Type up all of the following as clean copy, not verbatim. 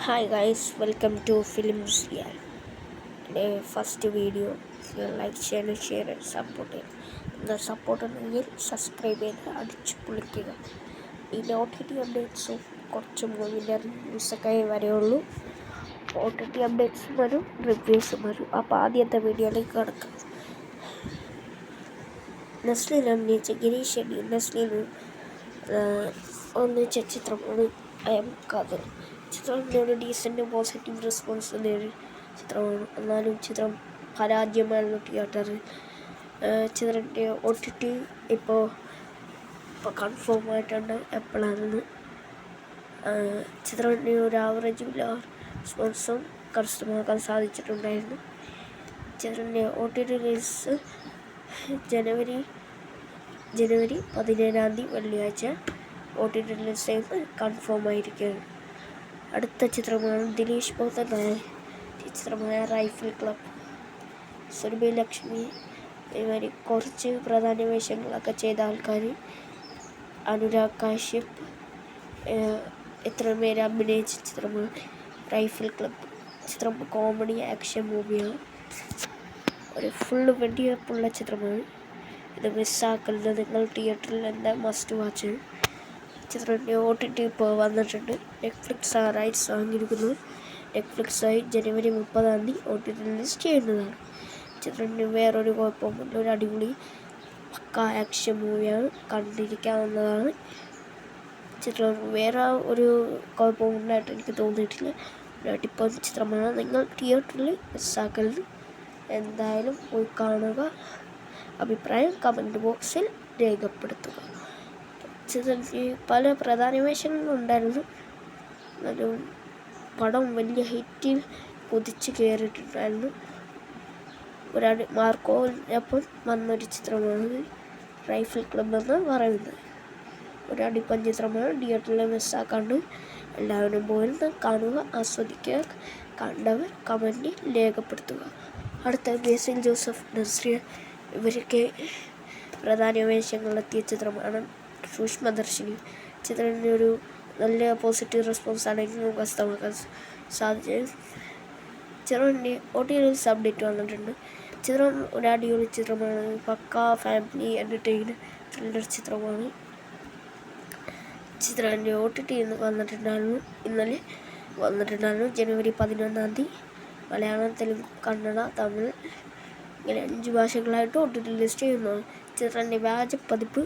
Hi guys, welcome to Films Here. Today first video, like, share and support it. The support ഉണ്ടെങ്കിൽ subscribe ചെയ്ത് അടിച്ചു പൊളിക്കുക. ഈ OTT അപ്ഡേറ്റ്സും കുറച്ച് മൂവിൻ്റെ റിവ്യൂസൊക്കെ വരെയുള്ളൂ. OTT അപ്ഡേറ്റ്സും വരും, റിവ്യൂസും വരും. അപ്പോൾ ആദ്യത്തെ വീഡിയോയിലേക്ക് കിടക്കാം. നസ്ലിൻ അഭിനയിച്ച ഗിരീഷ് ഷെഡ്ഡി നസ്ലിന് ഒന്നിച്ച ചിത്രമാണ് അയം കാതൽ. ചിത്രത്തിൻ്റെ ഒരു ഡീസൻറ്റ് പോസിറ്റീവ് റെസ്പോൺസ് നേടിയ ചിത്രമാണ്. എന്നാലും ചിത്രം പരാജയമായിരുന്നു തിയേറ്ററിൽ. ചിത്രത്തിൻ്റെ OTT ഇപ്പോൾ കൺഫേം ആയിട്ടുണ്ട് എപ്പോഴാണെന്ന്. ചിത്രത്തിൻ്റെ ഒരു ആവറേജ് റെസ്പോൺസും കരസ്ഥമാക്കാൻ സാധിച്ചിട്ടുണ്ടായിരുന്നു. ചിത്രത്തിൻ്റെ OTT റിലീസ് ജനുവരി 17 വെള്ളിയാഴ്ച OTT റിലീസ് ചെയ്ത് കൺഫേം ആയിരിക്കുകയാണ്. അടുത്ത ചിത്രമാണ് ദിലീഷ് പോത്തൻ ചിത്രമായ റൈഫിൾ ക്ലബ്. സുരഭി ലക്ഷ്മി ഇവര് കുറച്ച് പ്രധാന വേഷങ്ങളൊക്കെ ചെയ്ത ആൾക്കാർ, അനുരാഗ് കാശ്യപ് ഇത്രയും പേര് അഭിനയിച്ച ചിത്രമാണ് റൈഫിൾ ക്ലബ്. ചിത്രം കോമഡി ആക്ഷൻ മൂവിയാണ്. ഒരു ഫുള്ള് വെടിവെപ്പുള്ള ചിത്രമാണ്. ഇത് മിസ്സാക്കരുത്, നിങ്ങൾ തിയേറ്ററിൽ എന്താ മസ്റ്റ് വാച്ച്. ചിത്രത്തിൻ്റെ OTT ഇപ്പോൾ വന്നിട്ടുണ്ട്. നെറ്റ്ഫ്ലിക്സ് റൈറ്റ്സ് വാങ്ങിയിരിക്കുന്നു. നെറ്റ്ഫ്ലിക്സായി ജനുവരി 30 OTT റിലീസ് ചെയ്യുന്നതാണ്. ചിത്രത്തിന് വേറൊരു കുഴപ്പമൊന്നുമില്ല. ഒരു അടിപൊളി പക്ക ആക്ഷൻ മൂവിയാണ്, കണ്ടിരിക്കാവുന്നതാണ്. ചിത്രം വേറെ ഒരു കുഴപ്പമുണ്ടായിട്ട് എനിക്ക് തോന്നിയിട്ടില്ല. അടിപൊളി ചിത്രമാണ്. നിങ്ങൾ തിയേറ്ററിൽ മിസ്സാക്കരുത്, എന്തായാലും പോയി കാണുക. അഭിപ്രായം കമൻറ്റ് ബോക്സിൽ രേഖപ്പെടുത്തുക. ചിത്രത്തിൽ പല പ്രധാന വേഷങ്ങളുണ്ടായിരുന്നു. എന്നാലും പടം വലിയ ഹിറ്റിൽ കുതിച്ച് കയറിയിട്ടുണ്ടായിരുന്നു. മാർക്കോവിനൊപ്പം വന്നൊരു ചിത്രമാണ് റൈഫിൾ ക്ലബ് എന്ന് പറയുന്നത്. ഒരടിപ്പൻ ചിത്രമാണ്. തിയേറ്ററിൽ മിസ്സാക്കാണ്ട് എല്ലാവരും പോയിരുന്ന് കാണുക, ആസ്വദിക്കുക. കണ്ടവർ കമൻറ്റിൽ രേഖപ്പെടുത്തുക. അടുത്ത ബേസിൽ ജോസഫ്, നസ്രിയ ഇവരൊക്കെ പ്രധാന വേഷങ്ങളിലെത്തിയ ചിത്രമാണ് സൂക്ഷ്മദർശിനി. ചിത്രത്തിൻ്റെ ഒരു നല്ല പോസിറ്റീവ് റെസ്പോൺസാണ് എനിക്ക് കരസ്ഥമാക്കാൻ സാധിച്ചത്. ചിത്രത്തിൻ്റെ OTT റിലീസ് അപ്ഡേറ്റ് വന്നിട്ടുണ്ട്. ചിത്രം ഒരു അടിപൊളി ചിത്രമാണ്. പക്ക ഫാമിലി എൻ്റർടൈനർ ത്രില്ലർ ചിത്രമാണ്. ചിത്രത്തിൻ്റെ OTT ഇന്നലെ വന്നിട്ടുണ്ടായിരുന്നു. ജനുവരി 11 മലയാളം, തെലുങ്ക്, കന്നഡ, തമിഴ് ഇങ്ങനെ 5 ഭാഷകളായിട്ട് OTT റിലീസ് ചെയ്യുന്നതാണ്. ചിത്രത്തിൻ്റെ വ്യാജ പതിപ്പ്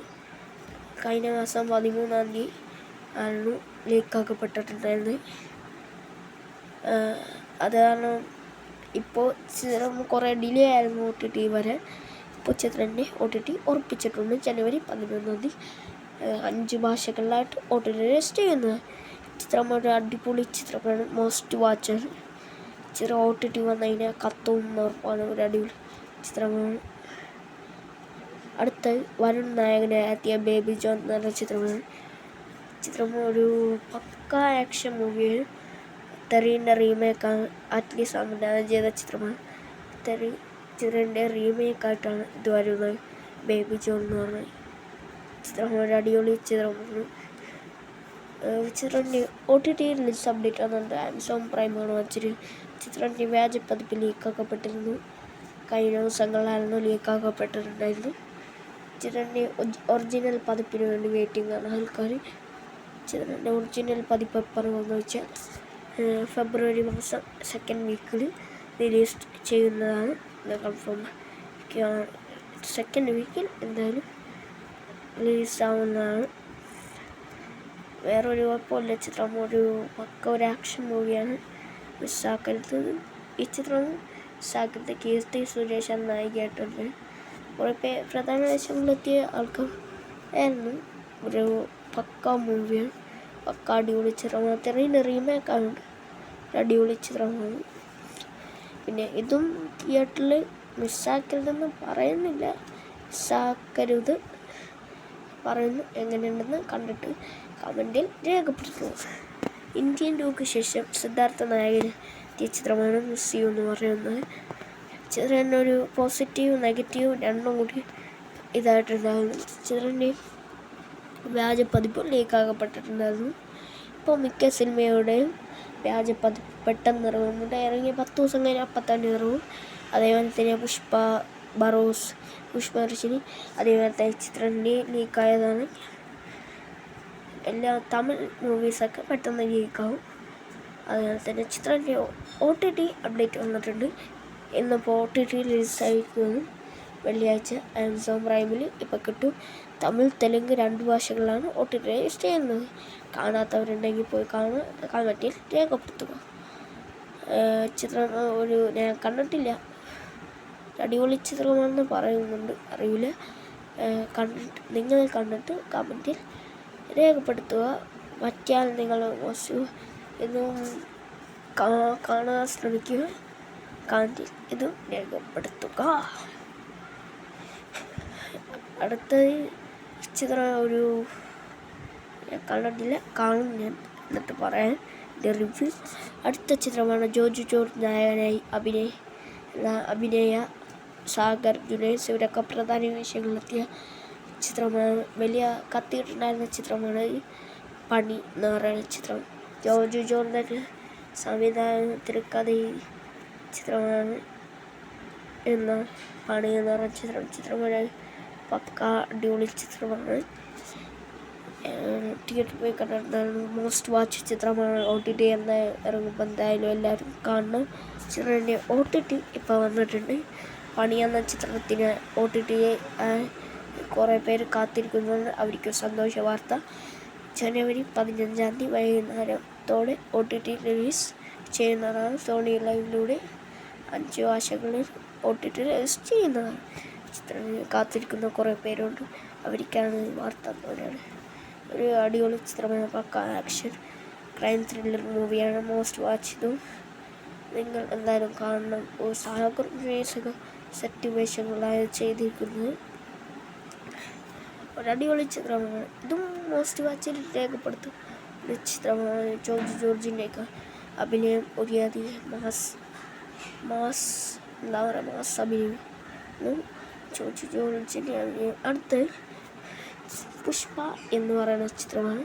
കഴിഞ്ഞ മാസം 13 ആണ് ലീക്കാക്കപ്പെട്ടിട്ടുണ്ടായിരുന്നത്. അത് കാരണം ഇപ്പോൾ ചിത്രം കുറേ ഡിലേ ആയിരുന്നു OTT വരെ. ഇപ്പോൾ ചിത്രത്തിൻ്റെ OTT ഉറപ്പിച്ചിട്ടുണ്ട്. ജനുവരി 11 5 ഭാഷകളിലായിട്ട് OTT റിലീസ് ചെയ്യുന്നത്. ചിത്രം ഒരു അടിപൊളി ചിത്രമാണ്, മോസ്റ്റ് വാച്ചാണ്. ചിത്രം OTT വന്നതിന് കത്തും ഉറപ്പാണ്. ഒരു അടിപൊളി ചിത്രമാണ്. അടുത്ത വരുൺ നായകനെ എത്തിയ ബേബി ജോൺ എന്ന ചിത്രമാണ്. ചിത്രം ഒരു പക്ക ആക്ഷൻ മൂവിയാണ്. തെറീൻ്റെ റീമേക്കാണ്. അറ്റ്ലി സംവിധാനം ചെയ്ത ചിത്രമാണ്. ചിത്രത്തിൻ്റെ റീമേക്കായിട്ടാണ് ഇത് വരുന്നത്. ബേബി ജോൺ എന്ന് പറഞ്ഞ ചിത്രം ഒരു അടിപൊളി ചിത്രമാണ്. ചിത്രത്തിൻ്റെ OTT റിലീസ് അപ്ഡേറ്റ് വന്നത് ആമസോൺ പ്രൈമാണ് വച്ചിട്ട്. ചിത്രത്തിൻ്റെ വ്യാജ പതിപ്പ് ലീക്കാക്കപ്പെട്ടിരുന്നു. കഴിഞ്ഞ ദിവസങ്ങളിലായിരുന്നു ലീക്കാക്കപ്പെട്ടിട്ടുണ്ടായിരുന്നു. ചിത്രത്തിൻ്റെ ഒറിജിനൽ പതിപ്പിന് വേണ്ടി വെയിറ്റിംഗ് ആണ് ആൾക്കാർ. ചിത്രത്തിൻ്റെ ഒറിജിനൽ പതിപ്പ് എപ്പോഴാണെന്ന് വെച്ചാൽ ഫെബ്രുവരി മാസം 2nd വീക്കിൽ റിലീസ് ചെയ്യുന്നതാണ്. കൺഫേം 2nd വീക്കിൽ എന്തായാലും റിലീസാവുന്നതാണ്. വേറൊരു കുഴപ്പമില്ല. ചിത്രം ഒരു പക്ക ഒരു ആക്ഷൻ മൂവിയാണ്, മിസ്സാക്കരുത്. ഈ ചിത്രം മിസ്സാക്കരുത്. കീർത്തി സുരേഷ് നായികയായിട്ടുണ്ട്. കുറേ പ്രധാന വേഷങ്ങളിലെത്തിയ ആൾക്കാരായിരുന്നു. ഒരു പക്ക മൂവിയാണ്, പക്ക അടിപൊളി ചിത്രമാണ്. തെറീൻ്റെ റീമേക്കാണ്, ഒരു അടിപൊളി ചിത്രമാണ്. പിന്നെ ഇതും തിയേറ്ററിൽ മിസ്സാക്കരുതെന്ന് പറയുന്നില്ല, മിസ്സാക്കരുത് പറയുന്നു. എങ്ങനെയുണ്ടെന്ന് കണ്ടിട്ട് കമൻറ്റിൽ രേഖപ്പെടുത്തുന്നു. ഇന്ത്യൻ 2ക്ക് ശേഷം സിദ്ധാർത്ഥ നായകന് എത്തിയ ചിത്രമാണ് മിസ് യു എന്ന് പറയുന്നത്. ചിത്രത്തിൻ്റെ ഒരു പോസിറ്റീവ് നെഗറ്റീവ് രണ്ടും കൂടി ഇതായിട്ടുണ്ടായിരുന്നു. ചിത്രത്തിൻ്റെ വ്യാജ പതിപ്പ് ലീക്കാക്കപ്പെട്ടിട്ടുണ്ടായിരുന്നു. ഇപ്പോൾ മിക്ക സിനിമയുടെയും വ്യാജപ്പതിപ്പ് പെട്ടെന്ന് ഇറങ്ങുന്നുണ്ട്. ഇറങ്ങിയ 10 ദിവസം കഴിഞ്ഞ് അപ്പം തന്നെ ഇറങ്ങും. അതേപോലെ തന്നെ പുഷ്പ ദർശിനി അതേപോലത്തെ ചിത്രത്തിൻ്റെ ലീക്കായതാണ്. എല്ലാ തമിഴ് മൂവീസൊക്കെ പെട്ടെന്ന് ലീക്കാവും. അതുപോലെ തന്നെ ചിത്രത്തിൻ്റെ OTT അപ്ഡേറ്റ് വന്നിട്ടുണ്ട്. ഇന്നിപ്പോൾ OTT റിലീസായിരിക്കുന്നു. വെള്ളിയാഴ്ച ആമസോൺ പ്രൈമിൽ ഇപ്പോൾ കിട്ടും. തമിഴ് തെലുങ്ക് 2 ഭാഷകളിലാണ് OTT റിലീസ് ചെയ്യുന്നത്. കാണാത്തവരുണ്ടെങ്കിൽ പോയി കാണാൻ പറ്റിയാൽ രേഖപ്പെടുത്തുക. ചിത്രം ഞാൻ കണ്ടിട്ടില്ല, അടിപൊളി ചിത്രമാണെന്ന് പറയുന്നുണ്ട്, അറിയില്ല. നിങ്ങൾ കണ്ടിട്ട് കമൻറ്റിൽ രേഖപ്പെടുത്തുക. പറ്റിയാൽ നിങ്ങൾ ഇതും കാണാൻ ശ്രമിക്കുക. കമൻറ്റിൽ ഇതും രേഖപ്പെടുത്തുക. അടുത്ത ചിത്രം ഞാൻ കണ്ടിട്ടില്ല, കാണും ഞാൻ, എന്നിട്ട് പറയാൻ റിവ്യൂ. അടുത്ത ചിത്രമാണ് ജോർജ് നായകനായി അഭിനയ സാഗർ ജുനൈസ് ഇവരൊക്കെ പ്രധാന വേഷങ്ങളിലെത്തിയ ചിത്രമാണ്. വലിയ കത്തിയിട്ടുണ്ടായിരുന്ന ചിത്രമാണ് പണി എന്ന് പറയുന്ന ചിത്രം. ജോർജ് തന്നെ സംവിധാനം തിരക്കഥ ചിത്രമാണ് പണി എന്ന് പറയുന്ന ചിത്രമാണ് പക്ക അടിപൊളി ചിത്രമാണ്. തിയേറ്ററിൽ പോയി കണ്ടിട്ടുണ്ടായിരുന്നു. മോസ്റ്റ് വാച്ച് ചിത്രമാണ്. OTT എന്ന് ഇറങ്ങുമ്പോൾ എന്തായാലും എല്ലാവരും കാണണം. ചിത്രത്തിൻ്റെ OTT ഇപ്പോൾ വന്നിട്ടുണ്ട്. പണി എന്ന ചിത്രത്തിന് OTT കുറേ പേര് കാത്തിരിക്കുന്നുണ്ട്. അവർക്ക് സന്തോഷ വാർത്ത. ജനുവരി 15 വൈകുന്നേരത്തോടെ OTT റിലീസ് ചെയ്യുന്നതാണ്. സോണി ലൈവിലൂടെ 5 ഭാഷകളിൽ OTT റിലീസ് ചെയ്യുന്നതാണ്. ചിത്രത്തിന് കാത്തിരിക്കുന്ന കുറേ പേരുണ്ട്. അവർക്കാണ് വാർത്ത പോലെയാണ്. ഒരു അടിപൊളി ചിത്രമാണ്. പക്ക ആക്ഷൻ ക്രൈം ത്രില്ലർ മൂവിയാണ്. മോസ്റ്റ് വാച്ച് ഇതും നിങ്ങൾ എന്തായാലും കാണണം. സാഗർ ജുനൈസൊക്കെ സെറ്റ് വേഷങ്ങളാണ് ചെയ്തിരിക്കുന്നത്. ഒരടിപൊളി ചിത്രമാണ്. ഇതും മോസ്റ്റ് വാച്ചിൽ രേഖപ്പെടുത്തും ഒരു ചിത്രമാണ്. ജോർജിൻ്റെയൊക്കെ അഭിനയം ഒരേയധികം മാസ് അഭിനയം ജോർജിൻ്റെ അഭിനയം. അടുത്ത് പുഷ്പ എന്ന് പറയുന്ന ചിത്രമാണ്.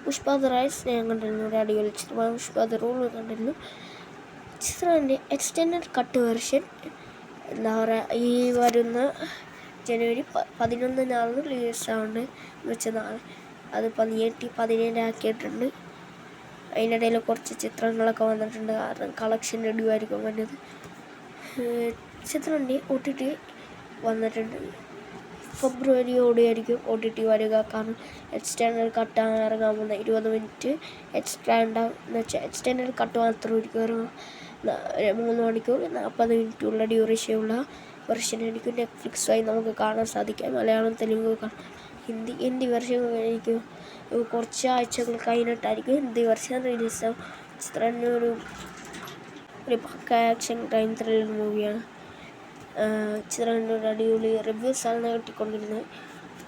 പുഷ്പ ദ റൈസ് ഞാൻ കണ്ടിരുന്നു. ഒരു അടിപൊളി ചിത്രമാണ്. പുഷ്പ ദ റൂൾ കണ്ടിരുന്നു. ചിത്രത്തിൻ്റെ എക്സ്റ്റെൻഡഡ് കട്ട് വെർഷൻ ഈ വരുന്ന ജനുവരി 11 റിലീസാവുന്നുണ്ട് എന്ന് വെച്ചാൽ നാളെ. അത് 17 ആക്കിയിട്ടുണ്ട്. അതിനിടയിൽ കുറച്ച് ചിത്രങ്ങളൊക്കെ വന്നിട്ടുണ്ട്. കാരണം കളക്ഷൻ റെഡിയായിരിക്കും വന്നത്. ചിത്രത്തിൻ്റെ OTT വന്നിട്ടുണ്ട്. ഫെബ്രുവരിയോടെയായിരിക്കും OTT വരിക. കാരണം എക്സ്റ്റെൻഡഡ് കട്ടാണ് ഇറങ്ങാൻ പോകുന്നത്. 20 മിനിറ്റ് എക്സ്ട്രാ ഉണ്ടാവും എന്ന് വെച്ചാൽ എക്സ്റ്റെൻഡഡ് കട്ട് മാത്രമായിരിക്കും ഇറങ്ങും. 3 മണിക്കൂർ 40 മിനിറ്റുള്ള ഡ്യൂറേഷനുള്ള വെർഷനായിരിക്കും നെറ്റ്ഫ്ലിക്സ് വഴി നമുക്ക് കാണാൻ സാധിക്കും. മലയാളം, തെലുങ്ക്, ഹിന്ദി വെർഷൻ ആയിരിക്കും. കുറച്ച് ആഴ്ചകൾ കഴിഞ്ഞിട്ടായിരിക്കും ഹിന്ദി വെർഷൻ റിലീസാവും. ചിത്രത്തിന് ഒരു പക്ക ആക്ഷൻ ക്രൈം ത്രില്ലർ മൂവിയാണ്. ചിത്രത്തിൻ്റെ ഒരു അടിപൊളി റിവ്യൂസാണ് കിട്ടിക്കൊണ്ടിരുന്നത്.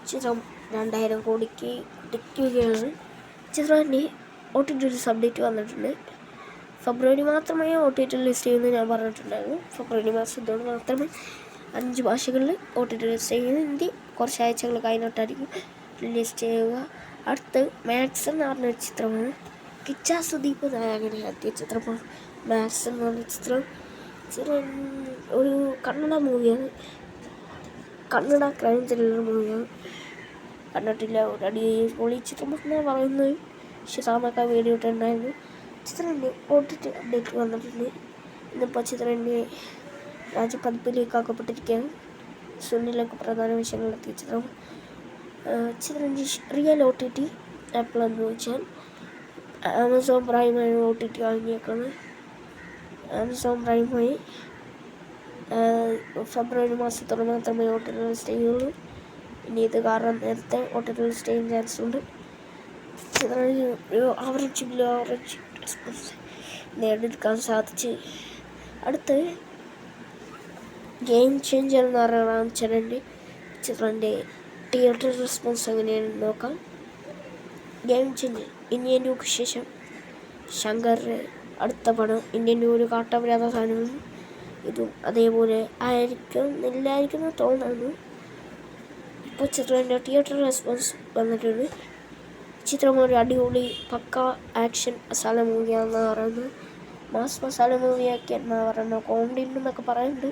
ചിത്രം 2000 കോടിക്ക് കിട്ടുകയാണ്. ചിത്രത്തിൻ്റെ OTT അപ്ഡേറ്റ് വന്നിട്ടുണ്ട്. ഫെബ്രുവരി മാത്രമേ OTT റിലീസ് ചെയ്യുമെന്ന് ഞാൻ പറഞ്ഞിട്ടുണ്ടായിരുന്നു. ഫെബ്രുവരി മാസത്തോട് മാത്രമേ 5 ഭാഷകളിൽ OTT റിലീസ് ചെയ്യുന്നത്. ഹിന്ദി കുറച്ച് ആഴ്ചകൾ കഴിഞ്ഞിട്ടായിരിക്കും റിലീസ് ചെയ്യുക. അടുത്ത് മാക്സ് എന്ന് പറഞ്ഞൊരു ചിത്രമാണ്. കിച്ച സുദീപ് നായകനാക്കിയ ചിത്രമാണ് മാക്സ് എന്ന് പറഞ്ഞ ചിത്രം. ഒരു കന്നഡ മൂവിയാണ്. കന്നഡ ക്രൈം ത്രില്ലർ മൂവിയാണ്. കണ്ടിട്ടില്ല. ഒരു അടിപൊളി ചിത്രം എന്നാണ് പറയുന്നത്. ഷിസാമൊക്കെ വീഡിയോ ഇട്ടുണ്ടായിരുന്നു. ചിത്രത്തിൻ്റെ OTT അപ്ഡേറ്റ് വന്നിട്ടുണ്ട്. ഇന്നിപ്പോൾ ചിത്രത്തിൻ്റെ രാജപതിപ്പിലേക്കാക്കപ്പെട്ടിരിക്കുകയാണ്. സുനിലൊക്കെ പ്രധാന വിഷയങ്ങളെത്തിയ ചിത്രം. ചിത്രത്തിൻ്റെ റിയൽ OTT എപ്പോഴെന്ന് ചോദിച്ചാൽ ആമസോൺ പ്രൈമാണ് OTT വാങ്ങിയേക്കുന്നത്. ആമസോൺ പ്രൈം വഴി ഫെബ്രുവരി മാസത്തോടെ മാത്രമേ OTT റിലീസ് ചെയ്യുള്ളൂ. ഇനി ഇത് കാരണം നേരത്തെ OTT റിലീസ് ചെയ്യാൻ ചാൻസ് ഉണ്ട്. ചിത്രത്തിന് ഒരു ആവറേജ് റെസ്പോൺസ് നേടിയെടുക്കാൻ സാധിച്ച്. അടുത്ത് ഗെയിം ചേഞ്ചർ എന്ന് പറയുന്ന ചിത്രത്തിൻ്റെ തിയേറ്റർ റെസ്പോൺസ് എങ്ങനെയാണെന്ന് നോക്കാം. ഗെയിം ചേഞ്ചർ ഇന്ത്യൻ ടൂക്ക് ശേഷം ശങ്കർ അടുത്ത പടം. ഇന്ത്യൻ ടൂ ഒരു കാട്ടപരാധ സാധനമാണ്. ഇതും അതേപോലെ ആയിരിക്കും തോന്നുന്നു. ഇപ്പോൾ ചിത്രത്തിൻ്റെ തിയേറ്റർ റെസ്പോൺസ് വന്നിട്ടുണ്ട്. ചിത്രം ഒരു അടിപൊളി പക്ക ആക്ഷൻ മസാല മൂവിയാണെന്ന് പറയുന്നത്. മാസ് മസാല മൂവിയൊക്കെ എന്നാ പറയുന്നത്, കോമഡി ഉണ്ടെന്നൊക്കെ പറയുന്നുണ്ട്.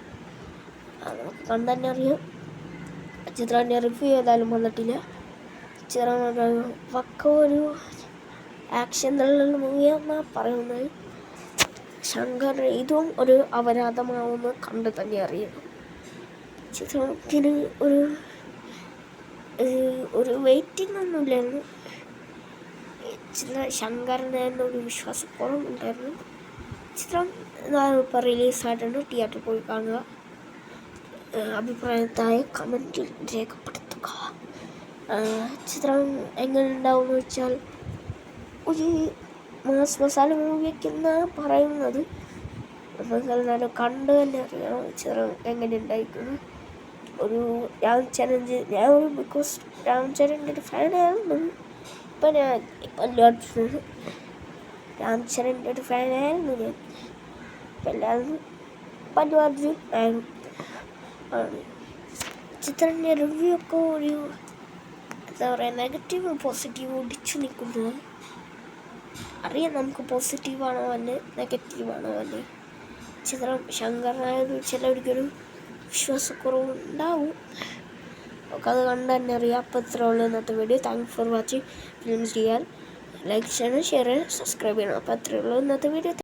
അത് നമുക്ക് കണ്ടു തന്നെ അറിയാം. ചിത്രത്തിൻ്റെ റിവ്യൂ ഏതായാലും വന്നിട്ടില്ല. ചിത്രം ഒരു പക്ക ഒരു ആക്ഷൻ ത്രില്ലർ മൂവിയാണെന്നാണ് പറയുന്നത്. ശങ്കർ ഇതും ഒരു അപരാധമാവുമെന്ന് കണ്ടു തന്നെ അറിയണം. ചിത്രത്തിന് ഒരു വെയിറ്റിംഗ് ഒന്നുമില്ലായിരുന്നു. ശങ്കറിന് തന്നെ ഒരു വിശ്വാസക്കുറവുണ്ടായിരുന്നു. ചിത്രം ഇപ്പോൾ റിലീസായിട്ടുണ്ട്. തിയേറ്ററിൽ പോയി കാണുക. അഭിപ്രായത്തായി കമൻറ്റിൽ രേഖപ്പെടുത്തുക. ചിത്രം എങ്ങനെ ഉണ്ടാവുമെന്ന് വെച്ചാൽ ഒരു മാസ് മസാല മൂവിയൊക്കെ എന്നാണ് പറയുന്നത്. നമുക്ക് കണ്ടു തന്നെ അറിയണം ചിത്രം എങ്ങനെ ഉണ്ടായിരിക്കുന്നു. ഒരു രാംചരൻ്റെ ബിക്കോസ് രാംചരൻ്റെ ഒരു ഫാനായിരുന്നു. രാംചരൻ്റെ ഒരു ഫാനായിരുന്നു ഞാൻ. ഇപ്പം എല്ലാവരും പല്ലു അർജുൻ ആണ്. ചിത്രത്തിൻ്റെ റിവ്യൂ ഒക്കെ ഒരു എന്താ പറയുക, നെഗറ്റീവും പോസിറ്റീവും ഒടിച്ചു നിൽക്കുന്നത്. അറിയാം നമുക്ക് പോസിറ്റീവാണോ അല്ലേ നെഗറ്റീവാണോ അല്ലേ. ചിത്രം ശങ്കറിനായത് ചിലവർക്കൊരു വിശ്വാസക്കുറവ് ഉണ്ടാവും. നമുക്കത് കണ്ട് തന്നെ അറിയാം. അപ്പോൾ ഇത്ര ഉള്ളൂ ഇന്നത്തെ video. Thanks for watching films ചെയ്യാൻ. ലൈക്ക് ചെയ്യണം, ഷെയർ ചെയ്യണം, സബ്സ്ക്രൈബ് ചെയ്യണം. അപ്പോൾ അത്രയേ ഉള്ളൂ ഇന്നത്തെ വീഡിയോ.